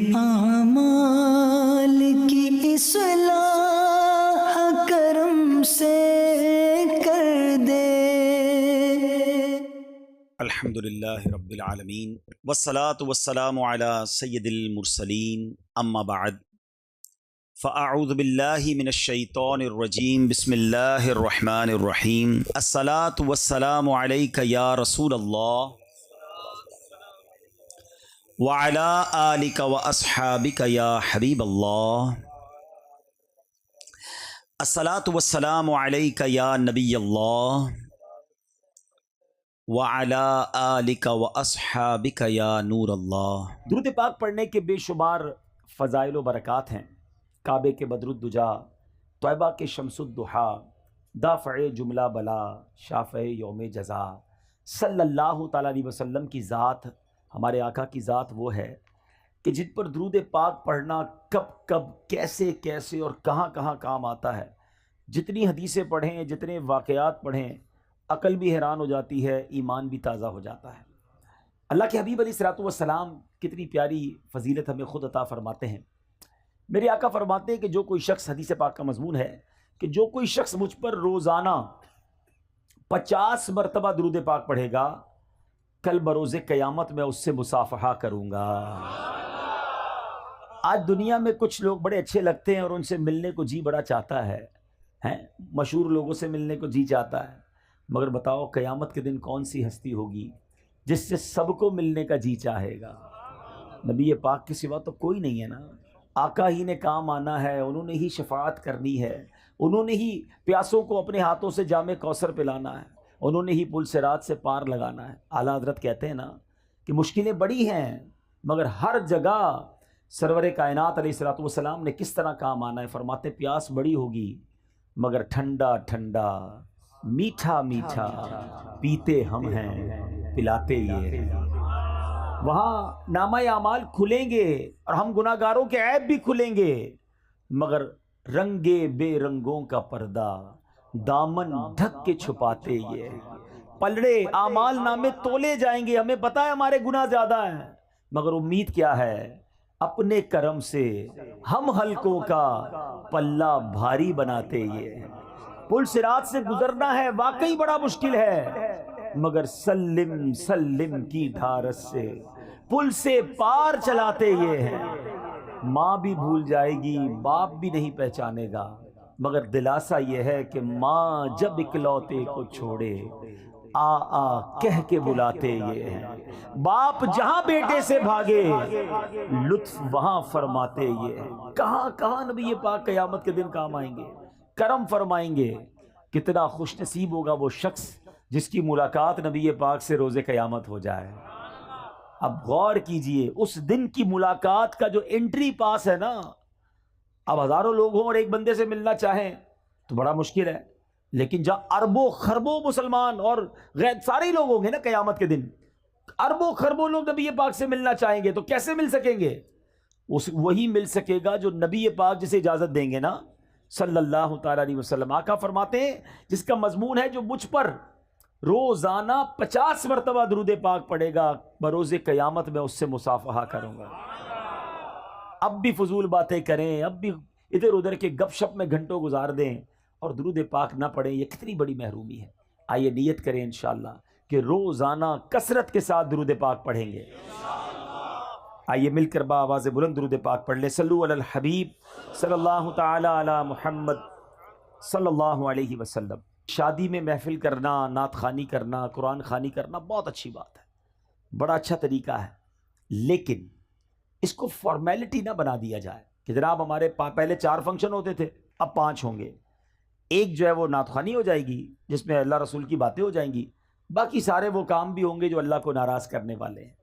اعمال کی اصلاح کرم سے کر دے۔ الحمدللہ رب العالمین والصلاة والسلام علی سید المرسلین، اما بعد فاعوذ باللہ من الشیطان الرجیم، بسم اللہ الرحمن الرحیم۔ الصلاة والسلام علیک یا رسول اللہ وعلی آلک واصحابک یا حبیب اللہ۔ الصلاة والسلام علیک یا نبی اللہ وعلی آلک واصحابک یا نور اللہ۔ درود پاک پڑھنے کے بے شمار فضائل و برکات ہیں۔ کعبے کے بدر الدجا، طیبہ کے شمس الضحیٰ، دافع جملہ بلا، شافع یوم جزا، صلی اللہ تعالیٰ علیہ وسلم کی ذات، ہمارے آقا کی ذات وہ ہے کہ جن پر درود پاک پڑھنا کب کب کیسے کیسے اور کہاں کہاں کام آتا ہے۔ جتنی حدیثیں پڑھیں، جتنے واقعات پڑھیں، عقل بھی حیران ہو جاتی ہے، ایمان بھی تازہ ہو جاتا ہے۔ اللہ کے حبیب علیہ الصلوۃ والسلام کتنی پیاری فضیلت ہمیں خود عطا فرماتے ہیں۔ میرے آقا فرماتے ہیں کہ جو کوئی شخص، حدیث پاک کا مضمون ہے کہ جو کوئی شخص مجھ پر روزانہ 50 مرتبہ درود پاک پڑھے گا، کل بروز قیامت میں اس سے مصافحہ کروں گا۔ آج دنیا میں کچھ لوگ بڑے اچھے لگتے ہیں اور ان سے ملنے کو جی بڑا چاہتا ہے، مشہور لوگوں سے ملنے کو جی چاہتا ہے، مگر بتاؤ قیامت کے دن کون سی ہستی ہوگی جس سے سب کو ملنے کا جی چاہے گا؟ نبی پاک کے سوا تو کوئی نہیں ہے نا۔ آقا ہی نے کام آنا ہے، انہوں نے ہی شفاعت کرنی ہے، انہوں نے ہی پیاسوں کو اپنے ہاتھوں سے جام کوثر پلانا ہے، انہوں نے ہی پل صراط سے پار لگانا ہے۔ اعلیٰ حضرت کہتے ہیں نا کہ مشکلیں بڑی ہیں، مگر ہر جگہ سرور کائنات علیہ الصلوۃ والسلام نے کس طرح کام آنا ہے۔ فرماتے پیاس بڑی ہوگی مگر ٹھنڈا ٹھنڈا، میٹھا میٹھا پیتے ہم ہیں، پلاتے یہ ہیں۔ وہاں نامہ اعمال کھلیں گے اور ہم گناہ گاروں کے عیب بھی کھلیں گے، مگر رنگے بے رنگوں کا پردہ دامن ڈھک کے چھپاتے یہ ہیں۔ پلڑے اعمال نامے تولے جائیں گے، ہمیں پتہ ہے ہمارے گناہ زیادہ ہیں، مگر امید کیا ہے؟ اپنے کرم سے ہم حلقوں کا پلہ بھاری بناتے یہ ہیں۔ پل صراط سے گزرنا ہے، واقعی بڑا مشکل ہے، مگر سلم سلم کی دھارس سے پل سے پار چلاتے یہ ہیں۔ ماں بھی بھول جائے گی، باپ بھی نہیں پہچانے گا، مگر دلاسا یہ ہے کہ ماں جب اکلوتے کو چھوڑے آ آ کہہ کے بلاتے یہ ہیں۔ باپ جہاں بیٹے سے بھاگے لطف وہاں فرماتے یہ ہیں۔ کہاں کہاں نبی پاک قیامت کے دن کام آئیں گے، کرم فرمائیں گے۔ کتنا خوش نصیب ہوگا وہ شخص جس کی ملاقات نبی پاک سے روز قیامت ہو جائے۔ اب غور کیجئے، اس دن کی ملاقات کا جو انٹری پاس ہے نا، اب ہزاروں لوگ ہوں اور ایک بندے سے ملنا چاہیں تو بڑا مشکل ہے، لیکن جہاں اربوں خربوں مسلمان اور غیر سارے لوگ ہوں گے نا قیامت کے دن، اربوں خربوں لوگ نبی پاک سے ملنا چاہیں گے تو کیسے مل سکیں گے؟ وہی مل سکے گا جو نبی پاک جسے اجازت دیں گے نا، صلی اللہ تعالیٰ علیہ وسلم۔ آقا فرماتے ہیں جس کا مضمون ہے جو مجھ پر روزانہ 50 مرتبہ درود پاک پڑھے گا، بروز قیامت میں اس سے مصافحہ کروں گا۔ اب بھی فضول باتیں کریں، اب بھی ادھر ادھر کے گپ شپ میں گھنٹوں گزار دیں اور درود پاک نہ پڑھیں، یہ کتنی بڑی محرومی ہے۔ آئیے نیت کریں انشاءاللہ کہ روزانہ کثرت کے ساتھ درود پاک پڑھیں گے۔ آئیے مل کر بآواز بلند درود پاک پڑھ لیں۔ صلو علی الحبیب صلی اللہ تعالی علی محمد صلی اللہ علیہ وسلم۔ شادی میں محفل کرنا، نعت خوانی کرنا، قرآن خوانی کرنا بہت اچھی بات ہے، بڑا اچھا طریقہ ہے، لیکن اس کو فارمیلٹی نہ بنا دیا جائے کہ جناب ہمارے پہلے 4 فنکشن ہوتے تھے، اب 5 ہوں گے۔ ایک جو ہے وہ نعت خوانی ہو جائے گی جس میں اللہ رسول کی باتیں ہو جائیں گی، باقی سارے وہ کام بھی ہوں گے جو اللہ کو ناراض کرنے والے ہیں۔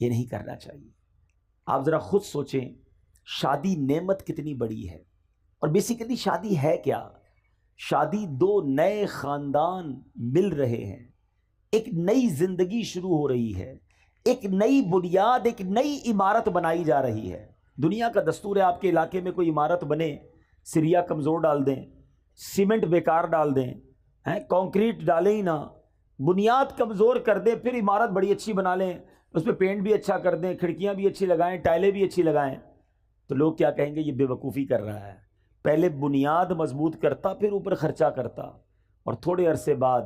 یہ نہیں کرنا چاہیے۔ آپ ذرا خود سوچیں، شادی نعمت کتنی بڑی ہے، اور بیسیکلی شادی ہے کیا؟ شادی 2 نئے خاندان مل رہے ہیں، ایک نئی زندگی شروع ہو رہی ہے، ایک نئی بنیاد، ایک نئی عمارت بنائی جا رہی ہے۔ دنیا کا دستور ہے آپ کے علاقے میں کوئی عمارت بنے، سریا کمزور ڈال دیں، سیمنٹ بیکار ڈال دیں، کنکریٹ ڈالیں ہی نہ، بنیاد کمزور کر دیں، پھر عمارت بڑی اچھی بنا لیں، اس پہ پینٹ بھی اچھا کر دیں، کھڑکیاں بھی اچھی لگائیں، ٹائلیں بھی اچھی لگائیں، تو لوگ کیا کہیں گے؟ یہ بے وقوفی کر رہا ہے۔ پہلے بنیاد مضبوط کرتا، پھر اوپر خرچہ کرتا، اور تھوڑے عرصے بعد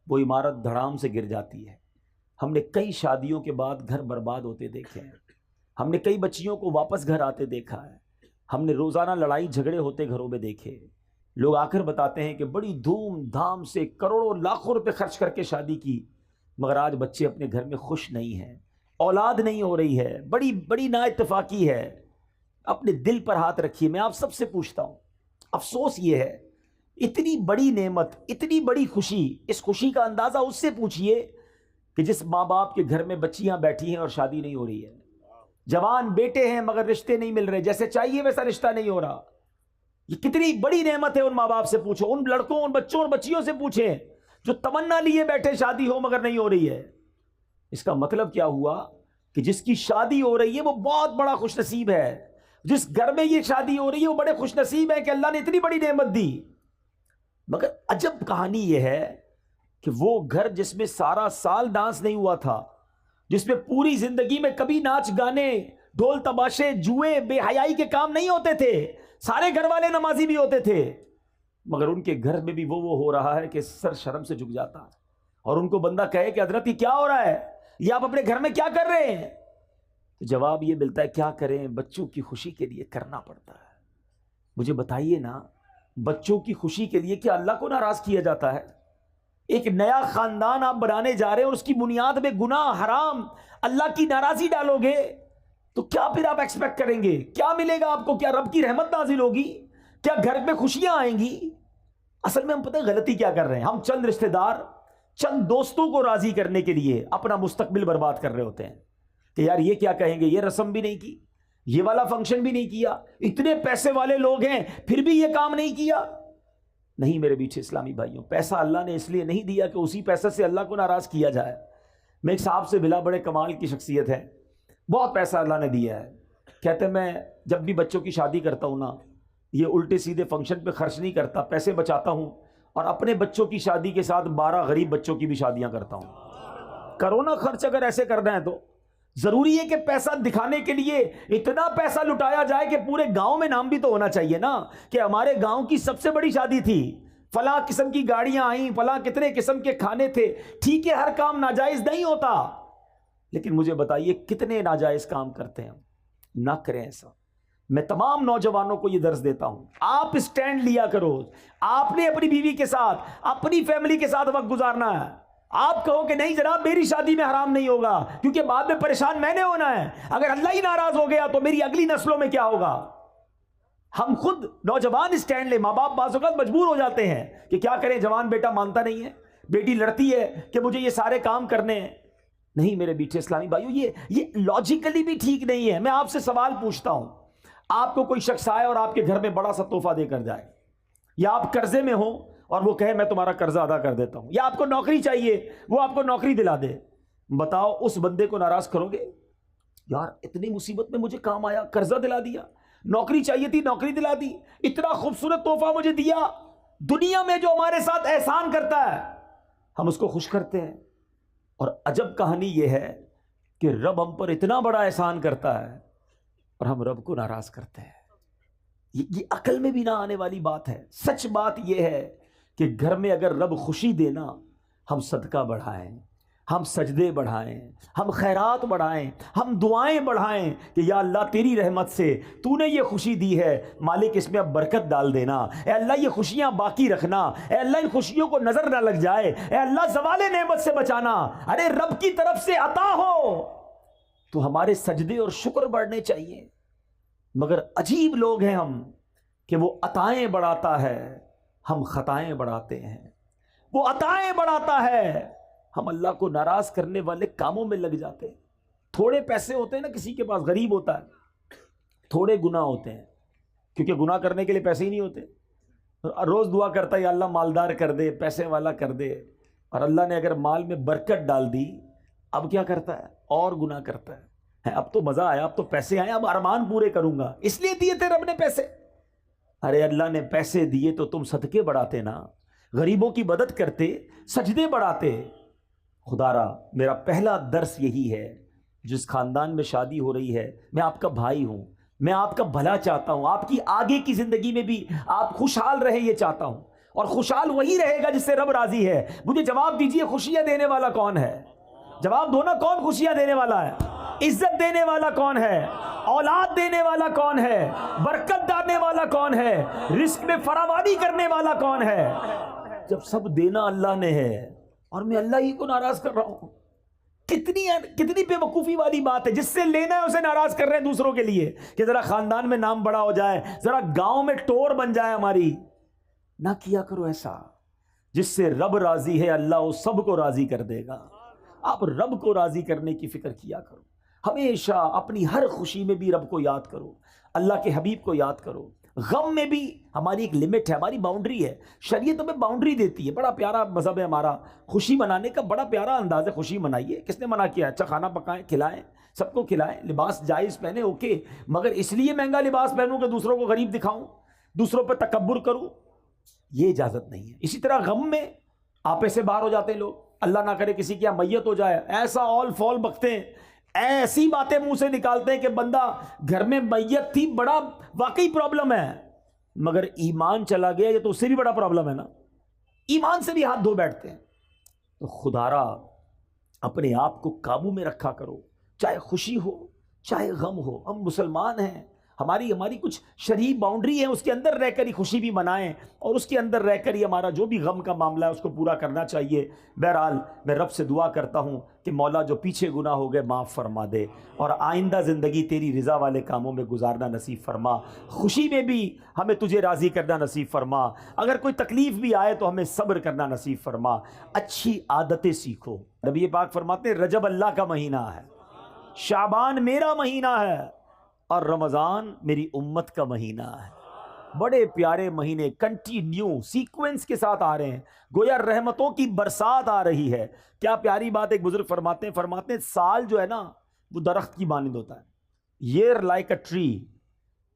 وہ عمارت دھڑام سے گر جاتی ہے۔ ہم نے کئی شادیوں کے بعد گھر برباد ہوتے دیکھے ہیں، ہم نے کئی بچیوں کو واپس گھر آتے دیکھا ہے، ہم نے روزانہ لڑائی جھگڑے ہوتے گھروں میں دیکھے۔ لوگ آ کر بتاتے ہیں کہ بڑی دھوم دھام سے کروڑوں لاکھوں روپے خرچ کر کے شادی کی، مگر آج بچے اپنے گھر میں خوش نہیں ہیں، اولاد نہیں ہو رہی ہے، بڑی بڑی نا اتفاقی ہے۔ اپنے دل پر ہاتھ رکھیے، میں آپ سب سے پوچھتا ہوں، افسوس یہ ہے، اتنی بڑی نعمت، اتنی بڑی خوشی، اس خوشی کا اندازہ اس سے پوچھئے کہ جس ماں باپ کے گھر میں بچیاں بیٹھی ہیں اور شادی نہیں ہو رہی ہے، جوان بیٹے ہیں مگر رشتے نہیں مل رہے، جیسے چاہیے ویسا رشتہ نہیں ہو رہا۔ یہ کتنی بڑی نعمت ہے، ان ماں باپ سے پوچھو، ان لڑکوں، ان بچوں اور بچیوں سے پوچھیں جو تمنا لیے بیٹھے شادی ہو مگر نہیں ہو رہی ہے۔ اس کا مطلب کیا ہوا کہ جس کی شادی ہو رہی ہے وہ بہت بڑا خوش نصیب ہے، جس گھر میں یہ شادی ہو رہی ہے وہ بڑے خوش نصیب ہے کہ اللہ نے اتنی بڑی نعمت دی۔ مگر عجب کہانی یہ ہے کہ وہ گھر جس میں سارا سال ڈانس نہیں ہوا تھا، جس میں پوری زندگی میں کبھی ناچ گانے، ڈھول تماشے، جوئے، بے حیائی کے کام نہیں ہوتے تھے، سارے گھر والے نمازی بھی ہوتے تھے، مگر ان کے گھر میں بھی وہ ہو رہا ہے کہ سر شرم سے جھک جاتا ہے، اور ان کو بندہ کہے کہ حضرت یہ کیا ہو رہا ہے، یہ آپ اپنے گھر میں کیا کر رہے ہیں؟ تو جواب یہ ملتا ہے، کیا کریں، بچوں کی خوشی کے لیے کرنا پڑتا ہے۔ مجھے بتائیے نا، بچوں کی خوشی کے لیے کیا اللہ کو ناراض کیا جاتا ہے؟ ایک نیا خاندان آپ بنانے جا رہے ہیں اور اس کی بنیاد میں گناہ، حرام، اللہ کی ناراضی ڈالو گے تو کیا پھر آپ ایکسپیکٹ کریں گے؟ کیا ملے گا آپ کو؟ کیا رب کی رحمت نازل ہوگی؟ کیا گھر میں خوشیاں آئیں گی؟ اصل میں ہم پتہ غلطی کیا کر رہے ہیں، ہم چند رشتہ دار، چند دوستوں کو راضی کرنے کے لیے اپنا مستقبل برباد کر رہے ہوتے ہیں کہ یار یہ کیا کہیں گے، یہ رسم بھی نہیں کی، یہ والا فنکشن بھی نہیں کیا، اتنے پیسے والے لوگ ہیں پھر بھی یہ کام نہیں کیا۔ نہیں میرے بیٹھے اسلامی بھائیوں، پیسہ اللہ نے اس لیے نہیں دیا کہ اسی پیسے سے اللہ کو ناراض کیا جائے۔ میں ایک صاحب سے ملا، بڑے کمال کی شخصیت ہے، بہت پیسہ اللہ نے دیا ہے، کہتے ہیں میں جب بھی بچوں کی شادی کرتا ہوں نا، یہ الٹے سیدھے فنکشن پہ خرچ نہیں کرتا، پیسے بچاتا ہوں اور اپنے بچوں کی شادی کے ساتھ 12 غریب بچوں کی بھی شادیاں کرتا ہوں۔ کرونا خرچ اگر ایسے کرنا ہے تو ضروری ہے کہ پیسہ دکھانے کے لیے اتنا پیسہ لٹایا جائے کہ پورے گاؤں میں نام بھی تو ہونا چاہیے نا کہ ہمارے گاؤں کی سب سے بڑی شادی تھی، فلاں قسم کی گاڑیاں آئیں، فلاں کتنے قسم کے کھانے تھے۔ ٹھیک ہے ہر کام ناجائز نہیں ہوتا، لیکن مجھے بتائیے کتنے ناجائز کام کرتے ہیں؟ نہ کریں ایسا۔ میں تمام نوجوانوں کو یہ درس دیتا ہوں، آپ اسٹینڈ لیا کرو، آپ نے اپنی بیوی کے ساتھ، اپنی فیملی کے ساتھ وقت گزارنا ہے۔ آپ کہو کہ نہیں جناب میری شادی میں حرام نہیں ہوگا کیونکہ بعد میں پریشان میں نے ہونا ہے، اگر اللہ ہی ناراض ہو گیا تو میری اگلی نسلوں میں کیا ہوگا؟ ہم خود نوجوان اسٹینڈ لیں، ماں باپ بعض اوقات مجبور ہو جاتے ہیں کہ کیا کریں، جوان بیٹا مانتا نہیں ہے، بیٹی لڑتی ہے کہ مجھے یہ سارے کام کرنے ہیں۔ نہیں میرے بیٹھے اسلامی بھائیو، یہ لاجیکلی بھی ٹھیک نہیں ہے۔ میں آپ سے سوال پوچھتا ہوں، آپ کو کوئی شخص آئے اور آپ کے گھر میں بڑا سا تحفہ دے کر جائے، یا آپ قرضے میں ہوں اور وہ کہے میں تمہارا قرضہ ادا کر دیتا ہوں، یا آپ کو نوکری چاہیے وہ آپ کو نوکری دلا دے، بتاؤ اس بندے کو ناراض کرو گے؟ یار اتنی مصیبت میں مجھے کام آیا، قرضہ دلا دیا، نوکری چاہیے تھی نوکری دلا دی، اتنا خوبصورت تحفہ مجھے دیا۔ دنیا میں جو ہمارے ساتھ احسان کرتا ہے ہم اس کو خوش کرتے ہیں، اور عجب کہانی یہ ہے کہ رب ہم پر اتنا بڑا احسان کرتا ہے اور ہم رب کو ناراض کرتے ہیں۔ یہ عقل میں بھی نہ آنے والی بات ہے۔ سچ بات یہ ہے کہ گھر میں اگر رب خوشی دینا، ہم صدقہ بڑھائیں، ہم سجدے بڑھائیں، ہم خیرات بڑھائیں، ہم دعائیں بڑھائیں کہ یا اللہ تیری رحمت سے تو نے یہ خوشی دی ہے، مالک اس میں اب برکت ڈال دینا، اے اللہ یہ خوشیاں باقی رکھنا، اے اللہ ان خوشیوں کو نظر نہ لگ جائے، اے اللہ زوال نعمت سے بچانا۔ ارے رب کی طرف سے عطا ہو تو ہمارے سجدے اور شکر بڑھنے چاہیے، مگر عجیب لوگ ہیں ہم کہ وہ عطائیں بڑھاتا ہے، ہم خطائیں بڑھاتے ہیں۔ وہ عطائیں بڑھاتا ہے، ہم اللہ کو ناراض کرنے والے کاموں میں لگ جاتے ہیں۔ تھوڑے پیسے ہوتے ہیں نا، کسی کے پاس غریب ہوتا ہے، تھوڑے گناہ ہوتے ہیں کیونکہ گناہ کرنے کے لیے پیسے ہی نہیں ہوتے، روز دعا کرتا ہے یا اللہ مالدار کر دے، پیسے والا کر دے، اور اللہ نے اگر مال میں برکت ڈال دی اب کیا کرتا ہے؟ اور گناہ کرتا ہے۔ اب تو مزہ آیا، اب تو پیسے آئے، اب ارمان پورے کروں گا، اس لیے دیے تھے رب نے پیسے۔ ارے اللہ نے پیسے دیے تو تم صدقے بڑھاتے نا، غریبوں کی مدد کرتے، سجدے بڑھاتے۔ خدا را میرا پہلا درس یہی ہے، جس خاندان میں شادی ہو رہی ہے، میں آپ کا بھائی ہوں، میں آپ کا بھلا چاہتا ہوں، آپ کی آگے کی زندگی میں بھی آپ خوشحال رہے یہ چاہتا ہوں، اور خوشحال وہی رہے گا جس سے رب راضی ہے۔ مجھے جواب دیجئے، خوشیاں دینے والا کون ہے؟ جواب دو نا، کون خوشیاں دینے والا ہے؟ عزت دینے والا کون ہے؟ اولاد دینے والا کون ہے؟ برکت ڈالنے والا کون ہے؟ رزق میں فراوانی کرنے والا کون ہے؟ جب سب دینا اللہ نے ہے اور میں اللہ ہی کو ناراض کر رہا ہوں، کتنی بے وقوفی والی بات ہے۔ جس سے لینا ہے اسے ناراض کر رہے ہیں دوسروں کے لیے، کہ ذرا خاندان میں نام بڑا ہو جائے، ذرا گاؤں میں ٹور بن جائے ہماری۔ نہ کیا کرو ایسا، جس سے رب راضی ہے اللہ وہ سب کو راضی کر دے گا۔ آپ رب کو راضی کرنے کی فکر کیا کرو، ہمیشہ اپنی ہر خوشی میں بھی رب کو یاد کرو، اللہ کے حبیب کو یاد کرو۔ غم میں بھی ہماری ایک لمٹ ہے، ہماری باؤنڈری ہے، شریعت ہمیں باؤنڈری دیتی ہے۔ بڑا پیارا مذہب ہے ہمارا، خوشی منانے کا بڑا پیارا انداز ہے۔ خوشی منائیے، کس نے منع کیا؟ اچھا کھانا پکائیں، کھلائیں، سب کو کھلائیں، لباس جائز پہنے، اوکے، مگر اس لیے مہنگا لباس پہنوں کہ دوسروں کو غریب دکھاؤں، دوسروں پہ تکبر کروں، یہ اجازت نہیں ہے۔ اسی طرح غم میں آپے سے باہر ہو جاتے ہیں لوگ، اللہ نہ کرے کسی کی یہاں میت ہو جائے، ایسا اول فول بکتے ہیں، ایسی باتیں منہ سے نکالتے ہیں کہ بندہ گھر میں میت تھی، بڑا واقعی پرابلم ہے، مگر ایمان چلا گیا یہ تو اس سے بھی بڑا پرابلم ہے نا، ایمان سے بھی ہاتھ دھو بیٹھتے ہیں۔ تو خدارا اپنے آپ کو قابو میں رکھا کرو، چاہے خوشی ہو چاہے غم ہو۔ ہم مسلمان ہیں، ہماری کچھ شرعی باؤنڈری ہے، اس کے اندر رہ کر ہی خوشی بھی منائیں، اور اس کے اندر رہ کر ہی ہمارا جو بھی غم کا معاملہ ہے اس کو پورا کرنا چاہیے۔ بہرحال میں رب سے دعا کرتا ہوں کہ مولا جو پیچھے گناہ ہو گئے معاف فرما دے، اور آئندہ زندگی تیری رضا والے کاموں میں گزارنا نصیب فرما، خوشی میں بھی ہمیں تجھے راضی کرنا نصیب فرما، اگر کوئی تکلیف بھی آئے تو ہمیں صبر کرنا نصیب فرما۔ اچھی عادتیں سیکھو۔ نبی پاک فرماتے ہیں رجب اللہ کا مہینہ ہے، شعبان میرا مہینہ ہے، اور رمضان میری امت کا مہینہ ہے۔ بڑے پیارے مہینے کنٹینیو سیکوینس کے ساتھ آ رہے ہیں، گویا رحمتوں کی برسات آ رہی ہے۔ کیا پیاری بات ایک بزرگ فرماتے ہیں سال جو ہے نا وہ درخت کی مانند ہوتا ہے، year like a tree،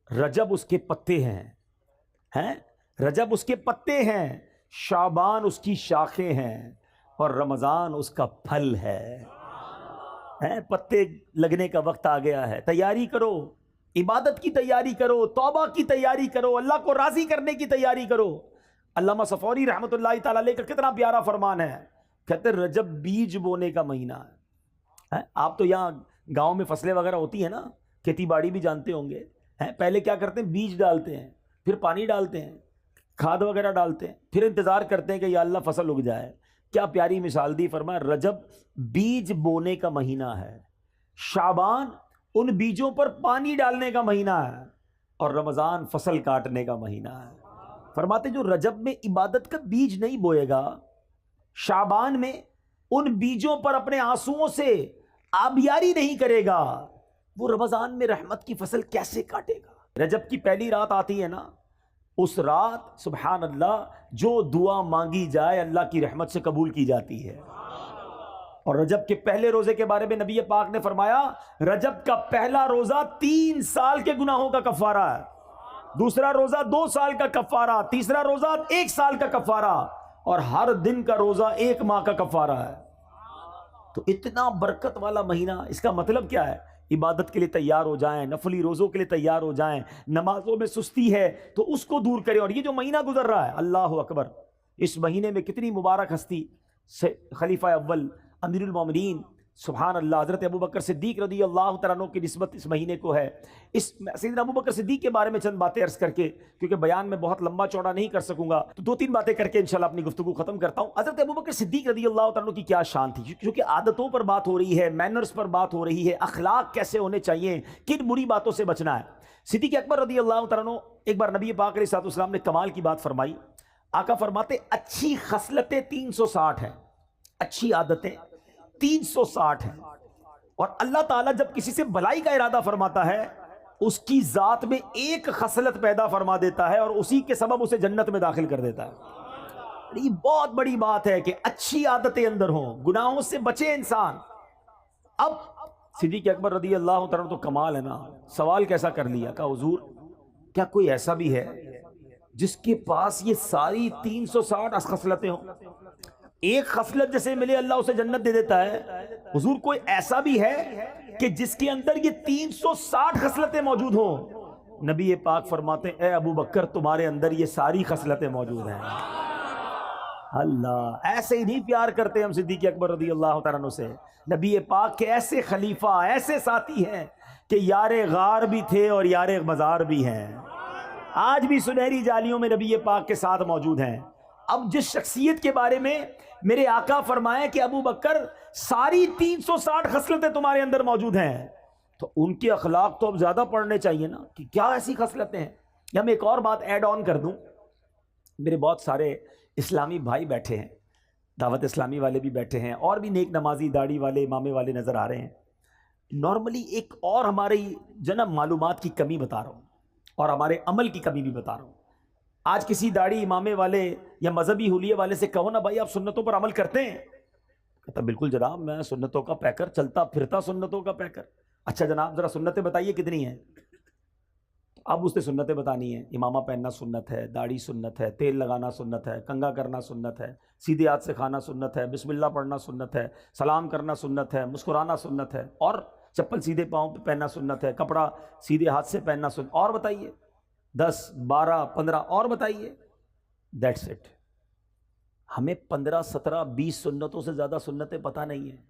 رجب اس کے پتے ہیں، رجب اس کے پتے ہیں، شعبان اس کی شاخیں ہیں، اور رمضان اس کا پھل ہے۔ پتے لگنے کا وقت آ گیا ہے، تیاری کرو، عبادت کی تیاری کرو، توبہ کی تیاری کرو، اللہ کو راضی کرنے کی تیاری کرو۔ علامہ صفوری رحمۃ اللہ تعالی علیہ کا کتنا پیارا فرمان ہے، کہتے ہیں رجب بیج بونے کا مہینہ ہے۔ آپ تو یہاں گاؤں میں فصلیں وغیرہ ہوتی ہیں نا، کھیتی باڑی بھی جانتے ہوں گے، پہلے کیا کرتے ہیں، بیج ڈالتے ہیں، پھر پانی ڈالتے ہیں، کھاد وغیرہ ڈالتے ہیں، پھر انتظار کرتے ہیں کہ یا اللہ فصل اگ جائے۔ کیا پیاری مثال دی، فرمایا رجب بیج بونے کا مہینہ ہے، شعبان ان بیجوں پر پانی ڈالنے کا مہینہ ہے، اور رمضان فصل کاٹنے کا مہینہ ہے۔ فرماتے جو رجب میں عبادت کا بیج نہیں بوئے گا، شعبان میں ان بیجوں پر اپنے آنسوؤں سے آبیاری نہیں کرے گا، وہ رمضان میں رحمت کی فصل کیسے کاٹے گا؟ رجب کی پہلی رات آتی ہے نا، اس رات سبحان اللہ جو دعا مانگی جائے اللہ کی رحمت سے قبول کی جاتی ہے۔ اور رجب کے پہلے روزے کے بارے میں نبی پاک نے فرمایا رجب کا پہلا روزہ 3 سال کے گناہوں کا کفارہ ہے، دوسرا روزہ 2 سال کا کفارہ، تیسرا روزہ 1 سال کا کفارہ، اور ہر دن کا روزہ 1 ماہ کا کفارہ ہے۔ تو اتنا برکت والا مہینہ، اس کا مطلب کیا ہے؟ عبادت کے لیے تیار ہو جائیں، نفلی روزوں کے لیے تیار ہو جائیں، نمازوں میں سستی ہے تو اس کو دور کریں۔ اور یہ جو مہینہ گزر رہا ہے، اللہ اکبر، اس مہینے میں کتنی مبارک ہستی، خلیفہ اول امیر المومنین سبحان اللہ حضرت ابوبکر صدیق رضی اللہ تعالیٰ عنہ کی نسبت اس مہینے کو ہے۔ اس سیدنا ابوبکر صدیق کے بارے میں چند باتیں عرض کر کے، کیونکہ بیان میں بہت لمبا چوڑا نہیں کر سکوں گا، تو 2-3 باتیں کر کے انشاءاللہ اپنی گفتگو ختم کرتا ہوں۔ حضرت ابوبکر صدیق رضی اللہ تعالیٰ عنہ کی کیا شان تھی، کیونکہ عادتوں پر بات ہو رہی ہے، مینرز پر بات ہو رہی ہے، اخلاق کیسے ہونے چاہیے، کن بری باتوں سے بچنا ہے۔ صدیق اکبر رضی اللہ تعالیٰ عنہ ایک بار نبی پاک علیہ الصلوۃ والسلام نے کمال کی بات فرمائی۔ آقا فرماتے اچھی خصلتیں 360 ہیں، اچھی عادتیں 360 ہیں، اور اللہ تعالیٰ جب کسی سے بلائی کا ارادہ فرماتا ہے اس کی ذات میں ایک خصلت پیدا فرما دیتا ہے، اور اسی کے سبب اسے جنت میں داخل کر دیتا ہے۔ یہ بہت بڑی بات ہے کہ اچھی عادتیں اندر ہوں، گناہوں سے بچے انسان۔ اب صدیق اکبر رضی اللہ تعالیٰ تو کمال ہے نا، سوال کیسا کر لیا، کہا حضور کیا کوئی ایسا بھی ہے جس کے پاس یہ ساری 360 خصلتیں ہوں، ایک خصلت جیسے ملے اللہ اسے جنت دے دیتا ہے؟ حضور کوئی ایسا بھی ہے؟ کہ جس کے اندر یہ 360 خصلتیں موجود ہوں؟ نبی پاک فرماتے ہیں اے ابو بکر تمہارے اندر یہ ساری خصلتیں موجود ہیں۔ اللہ، ایسے ہی نہیں پیار کرتے ہم صدیق اکبر رضی اللہ تعالیٰ عنہ سے۔ نبی پاک کے ایسے خلیفہ، ایسے ساتھی ہیں کہ یار غار بھی تھے اور یار مزار بھی ہیں، آج بھی سنہری جالیوں میں نبی پاک کے ساتھ موجود ہیں۔ اب جس شخصیت کے بارے میں میرے آقا فرمائے کہ ابو بکر ساری 360 خصلتیں تمہارے اندر موجود ہیں، تو ان کے اخلاق تو اب زیادہ پڑھنے چاہیے نا، کہ کیا ایسی خصلتیں ہیں۔ یا میں ایک اور بات ایڈ آن کر دوں، میرے بہت سارے اسلامی بھائی بیٹھے ہیں، دعوت اسلامی والے بھی بیٹھے ہیں، اور بھی نیک نمازی داڑھی والے امامے والے نظر آ رہے ہیں۔ نارملی ایک اور ہماری جناب معلومات کی کمی بتا رہا ہوں، اور ہمارے عمل کی کمی بھی بتا رہا ہوں۔ آج کسی داڑھی امامے والے یا مذہبی حلیے والے سے کہو نا بھائی آپ سنتوں پر عمل کرتے ہیں، کہتا بالکل جناب میں سنتوں کا پیکر، چلتا پھرتا سنتوں کا پیکر۔ اچھا جناب ذرا سنتیں بتائیے کتنی ہیں؟ اب اس نے سنتیں بتانی ہیں، امامہ پہننا سنت ہے، داڑھی سنت ہے، تیل لگانا سنت ہے، کنگھا کرنا سنت ہے، سیدھے ہاتھ سے کھانا سنت ہے، بسم اللہ پڑھنا سنت ہے، سلام کرنا سنت ہے، مسکرانا سنت ہے، اور چپل سیدھے پاؤں پہ پہننا سنت ہے، کپڑا سیدھے ہاتھ سے پہننا سنت، اور بتائیے 10 12 15 اور بتائیے، دیٹس اٹ۔ ہمیں 15 17 20 سنتوں سے زیادہ سنتیں پتہ نہیں ہیں،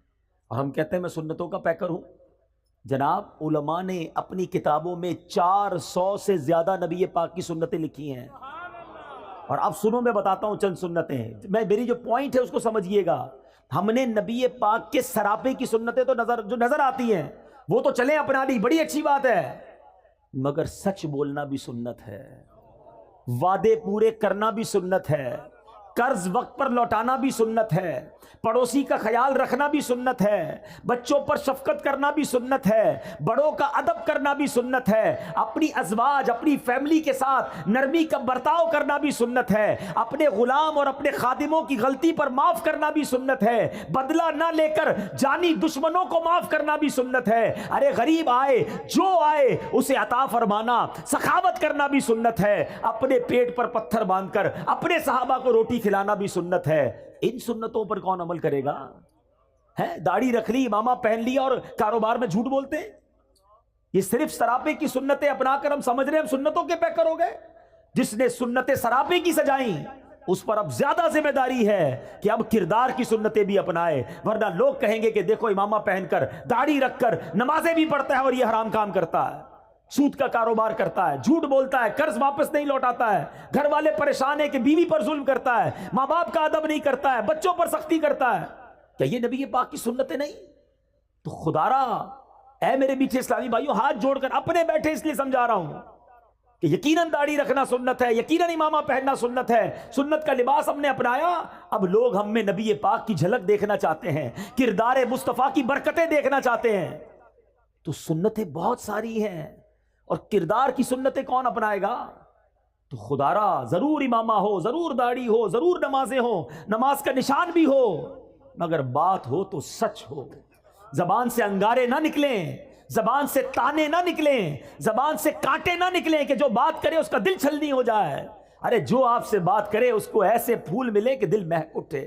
اور ہم کہتے ہیں میں سنتوں کا پیکر ہوں۔ جناب علماء نے اپنی کتابوں میں 400 سے زیادہ نبی پاک کی سنتیں لکھی ہیں، اور اب سنو میں بتاتا ہوں چند سنتیں، میری جو پوائنٹ ہے اس کو سمجھیے گا۔ ہم نے نبی پاک کے سراپے کی سنتیں تو جو نظر آتی ہیں وہ تو چلیں اپنا لی، بڑی اچھی بات ہے، مگر سچ بولنا بھی سنت ہے، وعدے پورے کرنا بھی سنت ہے، قرض وقت پر لوٹانا بھی سنت ہے، پڑوسی کا خیال رکھنا بھی سنت ہے، بچوں پر شفقت کرنا بھی سنت ہے، بڑوں کا ادب کرنا بھی سنت ہے، اپنی ازواج اپنی فیملی کے ساتھ نرمی کا برتاؤ کرنا بھی سنت ہے، اپنے غلام اور اپنے خادموں کی غلطی پر معاف کرنا بھی سنت ہے، بدلہ نہ لے کر جانی دشمنوں کو معاف کرنا بھی سنت ہے، ارے غریب آئے جو آئے اسے عطا فرمانا، سخاوت کرنا بھی سنت ہے، اپنے پیٹ پر پتھر باندھ کر اپنے صحابہ کو روٹی کھلانا بھی سنت ہے۔ ان سنتوں پر کون عمل کرے گا؟ ہے داڑھی رکھ لی، امامہ پہن لیا اور کاروبار میں جھوٹ بولتے ہیں؟ یہ صرف سراپے کی سنتیں اپنا کر ہم سمجھ رہے ہیں ہم سنتوں کے پیکر ہو گئے۔ جس نے سنتیں سراپے کی سجائیں اس پر اب زیادہ ذمہ داری ہے کہ اب کردار کی سنتیں بھی اپنائے، ورنہ لوگ کہیں گے کہ دیکھو امامہ پہن کر داڑھی رکھ کر نمازیں بھی پڑھتا ہے اور یہ حرام کام کرتا ہے، سود کا کاروبار کرتا ہے، جھوٹ بولتا ہے، قرض واپس نہیں لوٹاتا ہے، گھر والے پریشان ہیں کہ بیوی پر ظلم کرتا ہے، ماں باپ کا ادب نہیں کرتا ہے، بچوں پر سختی کرتا ہے۔ کیا یہ نبی پاک کی سنتیں نہیں؟ تو خدا را اے میرے میٹھے اسلامی بھائیوں، ہاتھ جوڑ کر اپنے بیٹھے اس لیے سمجھا رہا ہوں کہ یقیناً داڑھی رکھنا سنت ہے، یقیناً امامہ پہننا سنت ہے، سنت کا لباس ہم نے اپنایا۔ اب لوگ ہم میں نبی پاک کی جھلک دیکھنا چاہتے ہیں، کردار مصطفیٰ کی برکتیں دیکھنا چاہتے ہیں، تو سنتیں بہت ساری ہیں، اور کردار کی سنتیں کون اپنائے گا؟ تو خدا را ضرور امامہ ہو، ضرور داڑھی ہو، ضرور نمازیں ہو، نماز کا نشان بھی ہو، مگر بات ہو تو سچ ہو، زبان سے انگارے نہ نکلیں، زبان سے تانے نہ نکلیں، زبان سے کانٹے نہ نکلیں کہ جو بات کرے اس کا دل چھلنی ہو جائے۔ ارے جو آپ سے بات کرے اس کو ایسے پھول ملے کہ دل مہک اٹھے۔